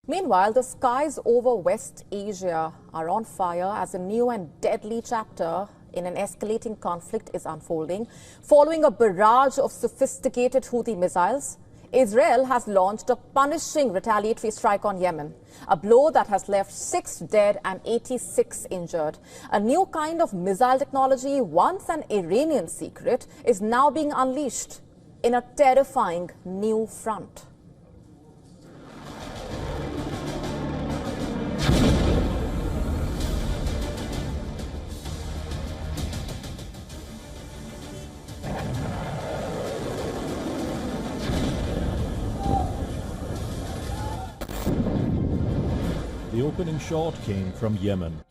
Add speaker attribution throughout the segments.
Speaker 1: Meanwhile, the skies over West Asia are on fire as a new and deadly chapter in an escalating conflict is unfolding. Following a barrage of sophisticated Houthi missiles, Israel has launched a punishing retaliatory strike on Yemen, a blow that has left 6 dead and 86 injured. A new kind of missile technology, once an Iranian secret, is now being unleashed in a terrifying new front.
Speaker 2: The opening shot came from Yemen.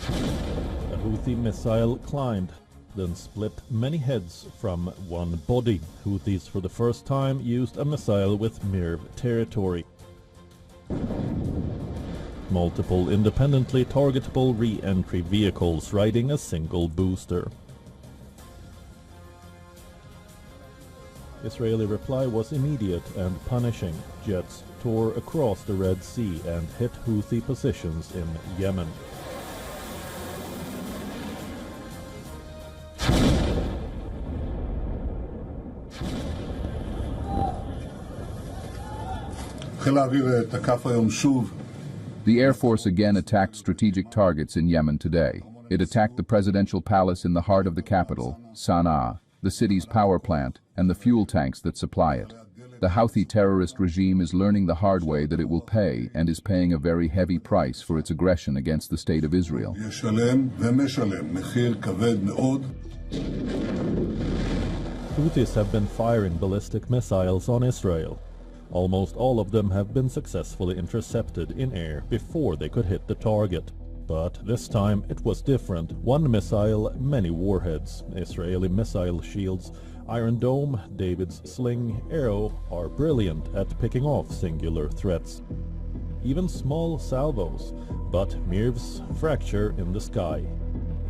Speaker 2: A Houthi missile climbed, then split many heads from one body. Houthis for the first time used a missile with MIRV territory. Multiple independently targetable re-entry vehicles riding a single booster. Israeli reply was immediate and punishing. Jets tore across the Red Sea and hit Houthi positions in Yemen.
Speaker 3: The Air Force again attacked strategic targets in Yemen today. It attacked the presidential palace in the heart of the capital, Sana'a, the city's power plant, and the fuel tanks that supply it. The Houthi terrorist regime is learning the hard way that it will pay, and is paying a very heavy price for its aggression against the state of Israel.
Speaker 2: Houthis have been firing ballistic missiles on Israel. Almost all of them have been successfully intercepted in air before they could hit the target. But this time it was different. One missile, many warheads. Israeli missile shields, Iron Dome, David's Sling, Arrow are brilliant at picking off singular threats. Even small salvos, but MIRVs fracture in the sky.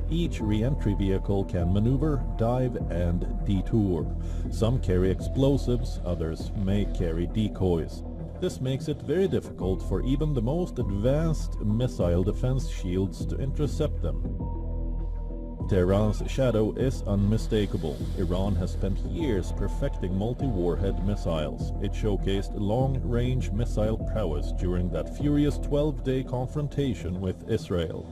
Speaker 2: Each re-entry vehicle can maneuver, dive and detour. Some carry explosives, others may carry decoys. This makes it very difficult for even the most advanced missile defense shields to intercept them. Tehran's shadow is unmistakable. Iran has spent years perfecting multi-warhead missiles. It showcased long-range missile prowess during that furious 12-day confrontation with Israel.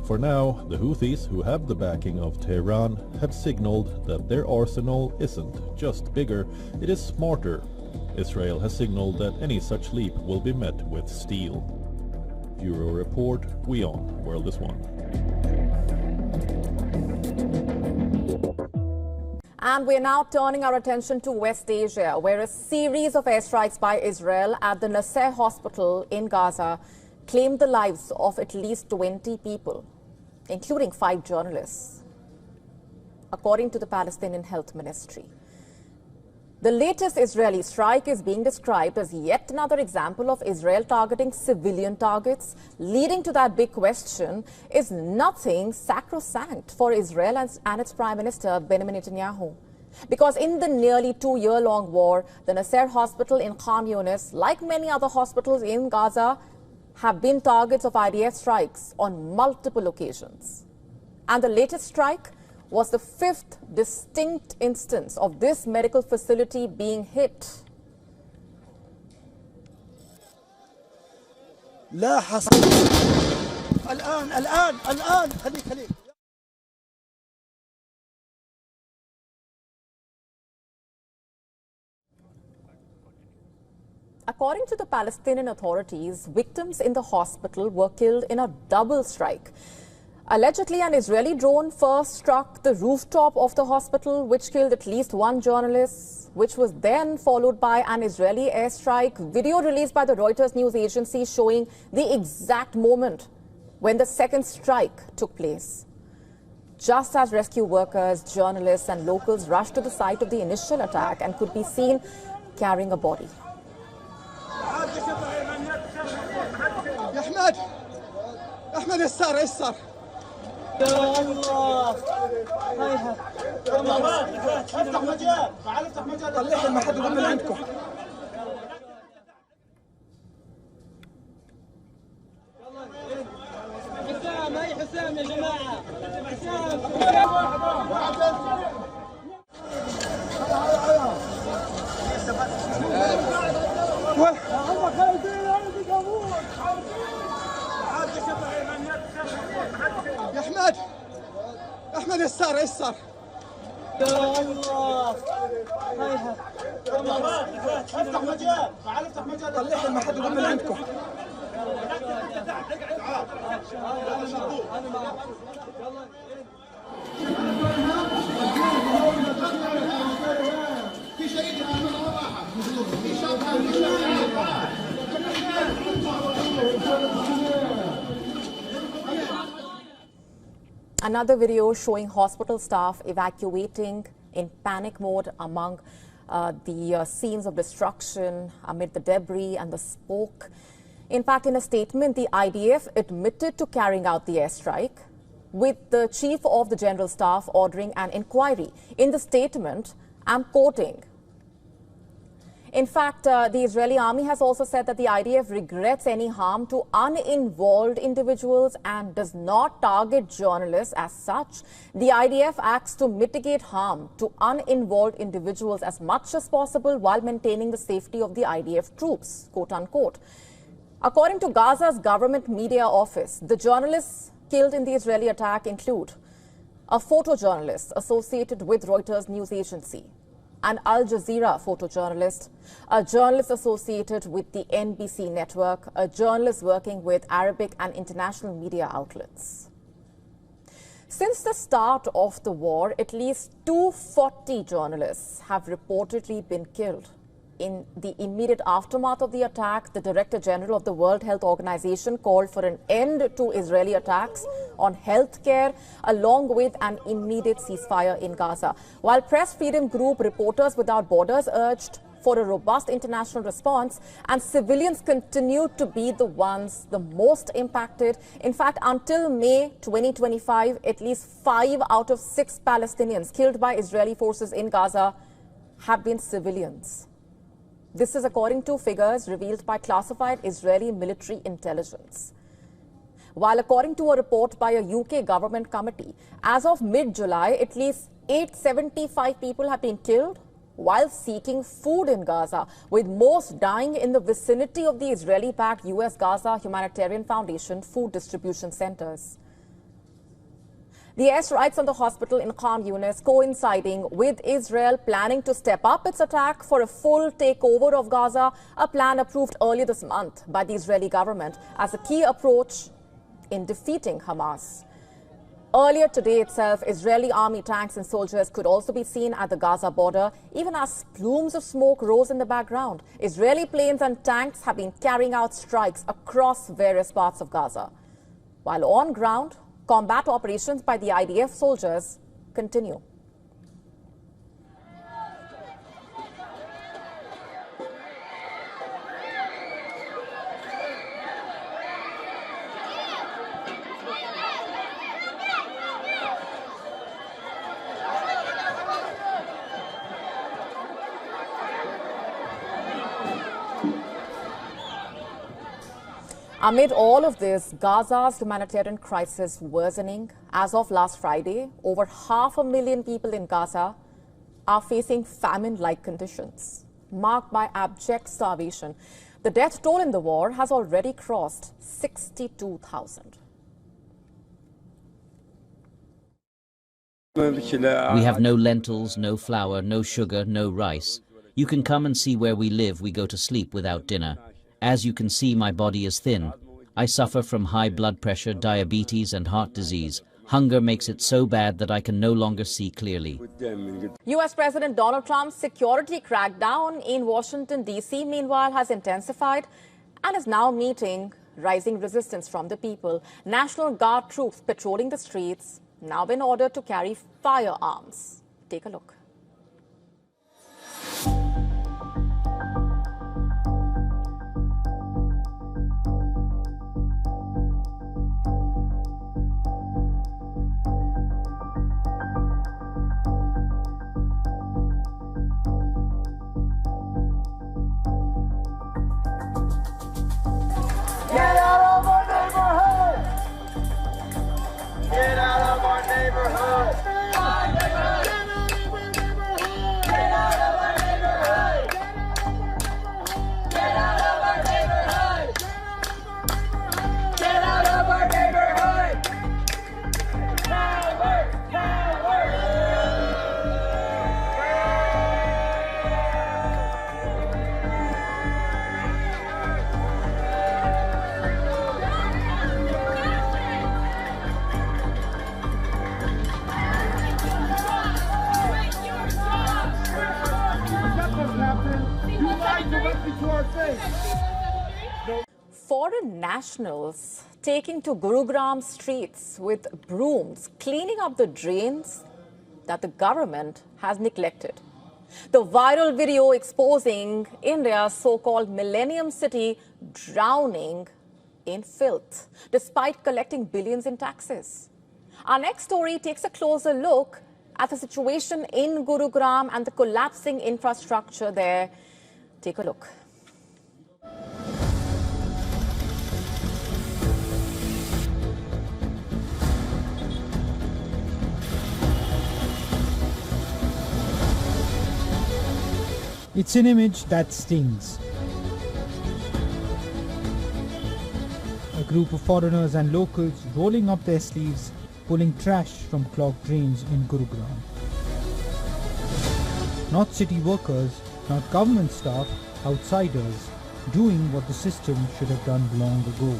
Speaker 2: For now, the Houthis, who have the backing of Tehran, have signaled that their arsenal isn't just bigger, it is smarter. Israel has signaled that any such leap will be met with steel. Bureau Report, WION The World is One.
Speaker 1: And we're now turning our attention to West Asia, where a series of airstrikes by Israel at the Nasser hospital in Gaza claimed the lives of at least 20 people, including 5 journalists, according to the Palestinian Health Ministry. The latest Israeli strike is being described as yet another example of Israel targeting civilian targets, leading to that big question: is nothing sacrosanct for Israel and its Prime Minister Benjamin Netanyahu? Because in the nearly 2-year-long war, the Nasser hospital in Khan Yunis, like many other hospitals in Gaza, have been targets of IDF strikes on multiple occasions. And the latest strike was the 5th distinct instance of this medical facility being hit. According to the Palestinian authorities, victims in the hospital were killed in a double strike. Allegedly, an Israeli drone first struck the rooftop of the hospital, which killed at least 1 journalist, which was then followed by an Israeli airstrike. Video released by the Reuters news agency showing the exact moment when the second strike took place. Just as rescue workers, journalists and locals rushed to the site of the initial attack and could be seen carrying a body.
Speaker 4: يا احمد احمد ايش صار ايش صار؟ يا الله هيها افتح مجال تعال افتح مجال طلعوا ما حد يقوم من عندكم في شيء
Speaker 1: Another video showing hospital staff evacuating in panic mode among the scenes of destruction amid the debris and the smoke. In fact, in a statement, the IDF admitted to carrying out the airstrike, with the chief of the general staff ordering an inquiry. In the statement, I'm quoting, in fact, the Israeli army has also said that the IDF regrets any harm to uninvolved individuals and does not target journalists as such. The IDF acts to mitigate harm to uninvolved individuals as much as possible while maintaining the safety of the IDF troops, quote unquote. According to Gaza's government media office, the journalists killed in the Israeli attack include a photojournalist associated with Reuters news agency, an Al Jazeera photojournalist, a journalist associated with the NBC network, a journalist working with Arabic and international media outlets. Since the start of the war, at least 240 journalists have reportedly been killed. In the immediate aftermath of the attack, the Director General of the World Health Organization called for an end to Israeli attacks on healthcare, along with an immediate ceasefire in Gaza. While press freedom group Reporters Without Borders urged for a robust international response, and civilians continue to be the ones the most impacted. In fact, until May 2025, at least 5 out of 6 Palestinians killed by Israeli forces in Gaza have been civilians. This is according to figures revealed by classified Israeli military intelligence. While according to a report by a UK government committee, as of mid-July, at least 875 people have been killed while seeking food in Gaza, with most dying in the vicinity of the Israeli-backed US Gaza Humanitarian Foundation food distribution centers. The airstrikes on the hospital in Khan Yunis coinciding with Israel planning to step up its attack for a full takeover of Gaza, a plan approved earlier this month by the Israeli government as a key approach in defeating Hamas. Earlier today itself, Israeli army tanks and soldiers could also be seen at the Gaza border, even as plumes of smoke rose in the background. Israeli planes and tanks have been carrying out strikes across various parts of Gaza, while on ground, combat operations by the IDF soldiers continue. Amid all of this, Gaza's humanitarian crisis worsening. As of last Friday, over 500,000 people in Gaza are facing famine-like conditions, marked by abject starvation. The death toll in the war has already crossed 62,000.
Speaker 5: We have no lentils, no flour, no sugar, no rice. You can come and see where we live. We go to sleep without dinner. As you can see, my body is thin. I suffer from high blood pressure, diabetes, and heart disease. Hunger makes it so bad that I can no longer see clearly.
Speaker 1: U.S. President Donald Trump's security crackdown in Washington, D.C., meanwhile, has intensified and is now meeting rising resistance from the people. National Guard troops patrolling the streets now been ordered to carry firearms. Take a look.
Speaker 4: directly to our face.
Speaker 1: Foreign nationals taking to Gurugram streets with brooms, cleaning up the drains that the government has neglected. The viral video exposing India's so-called Millennium City drowning in filth, despite collecting billions in taxes. Our next story takes a closer look at the situation in Gurugram and the collapsing infrastructure there. Take a look.
Speaker 6: It's an image that stings. A group of foreigners and locals rolling up their sleeves, pulling trash from clogged drains in Gurugram. Not city workers, not government staff, outsiders, doing what the system should have done long ago.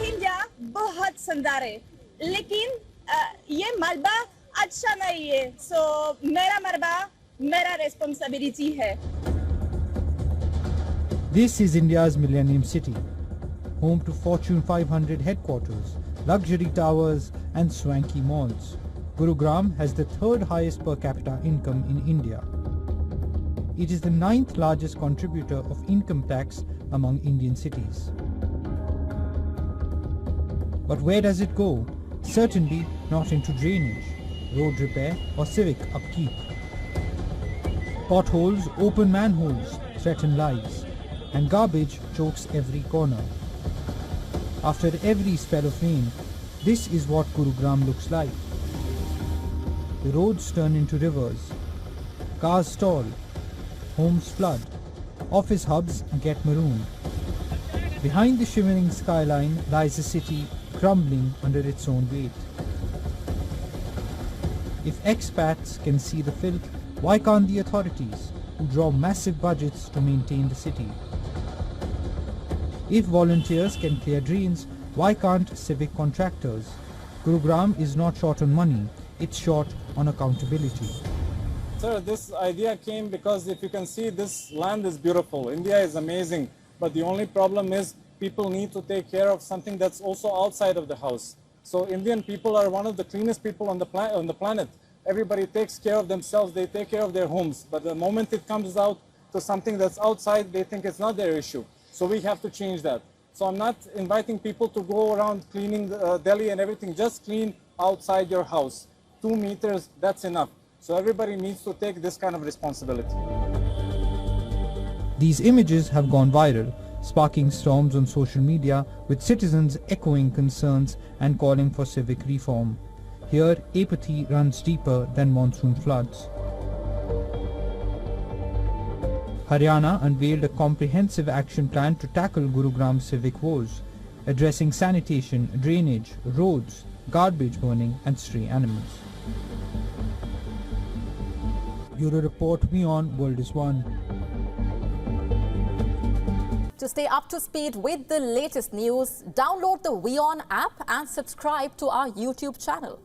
Speaker 7: India बहुत सुंदर है, लेकिन ये मलबा अच्छा नहीं है, सो मेरा मलबा मेरा responsibility है.
Speaker 6: This is India's Millennium City, home to Fortune 500 headquarters, luxury towers and swanky malls. Gurugram has the third highest per capita income in India. It is the 9th largest contributor of income tax among Indian cities. But where does it go? Certainly not into drainage, road repair or civic upkeep. Potholes open manholes, threaten lives, and garbage chokes every corner. After every spell of rain, this is what Gurugram looks like. The roads turn into rivers, cars stall, homes flood, office hubs get marooned. Behind the shimmering skyline lies a city crumbling under its own weight. If expats can see the filth, why can't the authorities, who draw massive budgets to maintain the city? If volunteers can clear drains, why can't civic contractors? Gurugram is not short on money, it's short on accountability.
Speaker 8: Sir, this idea came because if you can see, this land is beautiful. India is amazing, but the only problem is people need to take care of something that's also outside of the house. So Indian people are one of the cleanest people on the planet. Everybody takes care of themselves, they take care of their homes. But the moment it comes out to something that's outside, they think it's not their issue. So we have to change that. So I'm not inviting people to go around cleaning Delhi and everything. Just clean outside your house. 2 meters, that's enough. So everybody needs to take this kind of responsibility.
Speaker 6: These images have gone viral, sparking storms on social media, with citizens echoing concerns and calling for civic reform. Here, apathy runs deeper than monsoon floods. Haryana unveiled a comprehensive action plan to tackle Gurugram's civic woes, addressing sanitation, drainage, roads, garbage burning and stray animals. Bureau Report, WION World is One.
Speaker 1: To stay up to speed with the latest news, download the WION app and subscribe to our YouTube channel.